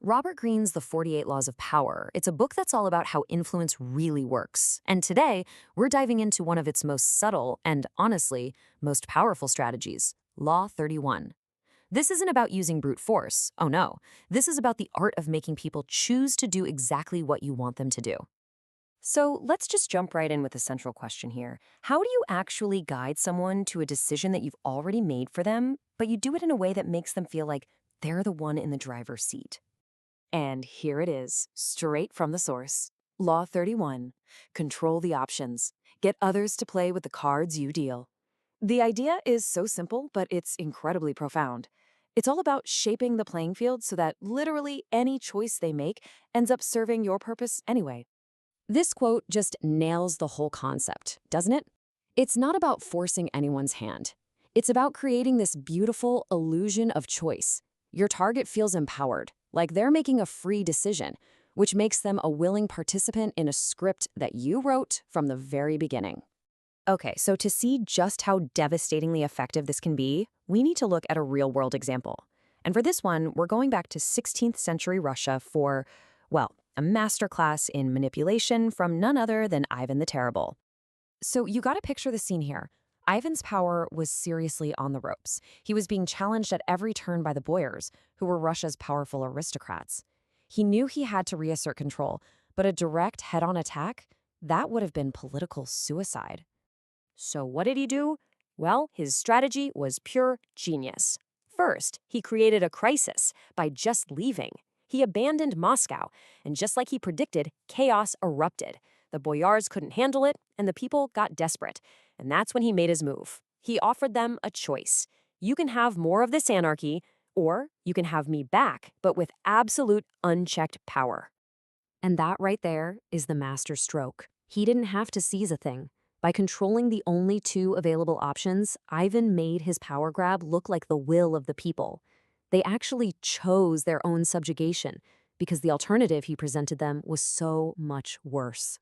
Robert Greene's The 48 Laws of Power. It's a book that's all about how influence really works. And today, we're diving into one of its most subtle and, honestly, most powerful strategies, Law 31. This isn't about using brute force. Oh no. This is about the art of making people choose to do exactly what you want them to do. So let's just jump right in with the central question here. How do you actually guide someone to a decision that you've already made for them, but you do it in a way that makes them feel like they're the one in the driver's seat? And here it is, straight from the source. Law 31. Control the options. Get others to play with the cards you deal. The idea is so simple, but it's incredibly profound. It's all about shaping the playing field so that literally any choice they make ends up serving your purpose anyway. This quote just nails the whole concept, doesn't it? It's not about forcing anyone's hand. It's about creating this beautiful illusion of choice. Your target feels empowered, like they're making a free decision, which makes them a willing participant in a script that you wrote from the very beginning. Okay, so to see just how devastatingly effective this can be, we need to look at a real-world example. And for this one, we're going back to 16th century Russia for, well, a masterclass in manipulation from none other than Ivan the Terrible. So you gotta picture the scene here. Ivan's power was seriously on the ropes. He was being challenged at every turn by the boyars, who were Russia's powerful aristocrats. He knew he had to reassert control, but a direct head-on attack, that would have been political suicide. So what did he do? Well, his strategy was pure genius. First, he created a crisis by just leaving. He abandoned Moscow, and just like he predicted, chaos erupted. The boyars couldn't handle it, and the people got desperate. And that's when he made his move. He offered them a choice. You can have more of this anarchy, or you can have me back, but with absolute unchecked power. And that right there is the master stroke. He didn't have to seize a thing. By controlling the only two available options, Ivan made his power grab look like the will of the people. They actually chose their own subjugation because the alternative he presented them was so much worse.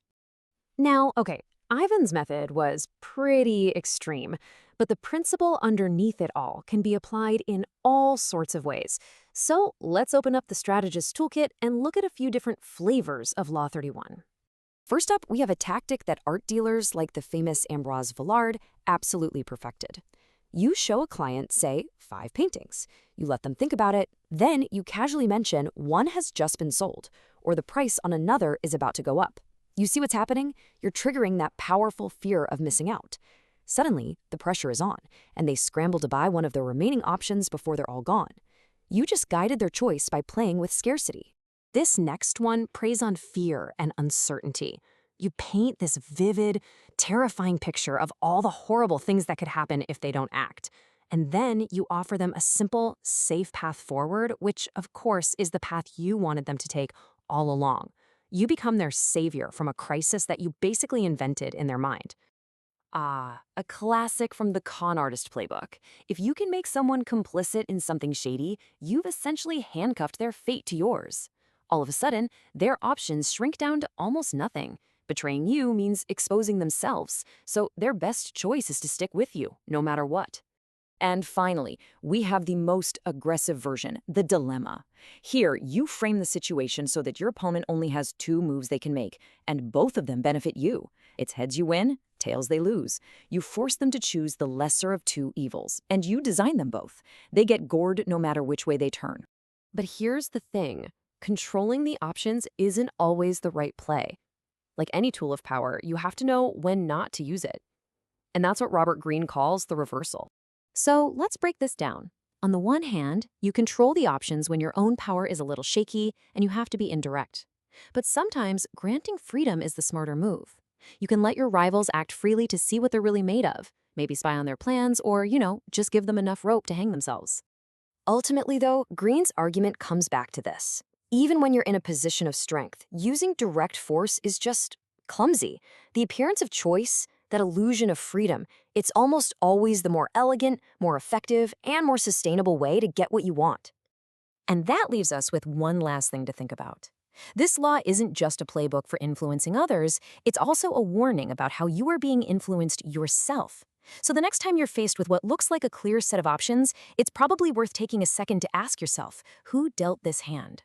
Now, okay, Ivan's method was pretty extreme, but the principle underneath it all can be applied in all sorts of ways. So let's open up the strategist toolkit and look at a few different flavors of Law 31. First up, we have a tactic that art dealers like the famous Ambroise Vollard absolutely perfected. You show a client, say, 5 paintings. You let them think about it, then you casually mention one has just been sold, or the price on another is about to go up. You see what's happening? You're triggering that powerful fear of missing out. Suddenly, the pressure is on, and they scramble to buy one of their remaining options before they're all gone. You just guided their choice by playing with scarcity. This next one preys on fear and uncertainty. You paint this vivid, terrifying picture of all the horrible things that could happen if they don't act. And then you offer them a simple, safe path forward, which, of course, is the path you wanted them to take all along. You become their savior from a crisis that you basically invented in their mind. Ah, a classic from the con artist playbook. If you can make someone complicit in something shady, you've essentially handcuffed their fate to yours. All of a sudden, their options shrink down to almost nothing. Betraying you means exposing themselves, so their best choice is to stick with you, no matter what. And finally, we have the most aggressive version, the dilemma. Here, you frame the situation so that your opponent only has 2 moves they can make, and both of them benefit you. It's heads you win, tails they lose. You force them to choose the lesser of 2 evils, and you design them both. They get gored no matter which way they turn. But here's the thing. Controlling the options isn't always the right play. Like any tool of power, you have to know when not to use it. And that's what Robert Greene calls the reversal. So let's break this down. On the one hand, you control the options when your own power is a little shaky and you have to be indirect. But sometimes granting freedom is the smarter move. You can let your rivals act freely to see what they're really made of, maybe spy on their plans or, just give them enough rope to hang themselves. Ultimately, though, Greene's argument comes back to this. Even when you're in a position of strength, using direct force is just clumsy. The appearance of choice, that illusion of freedom, it's almost always the more elegant, more effective, and more sustainable way to get what you want. And that leaves us with one last thing to think about. This law isn't just a playbook for influencing others, it's also a warning about how you are being influenced yourself. So the next time you're faced with what looks like a clear set of options, it's probably worth taking a second to ask yourself, who dealt this hand?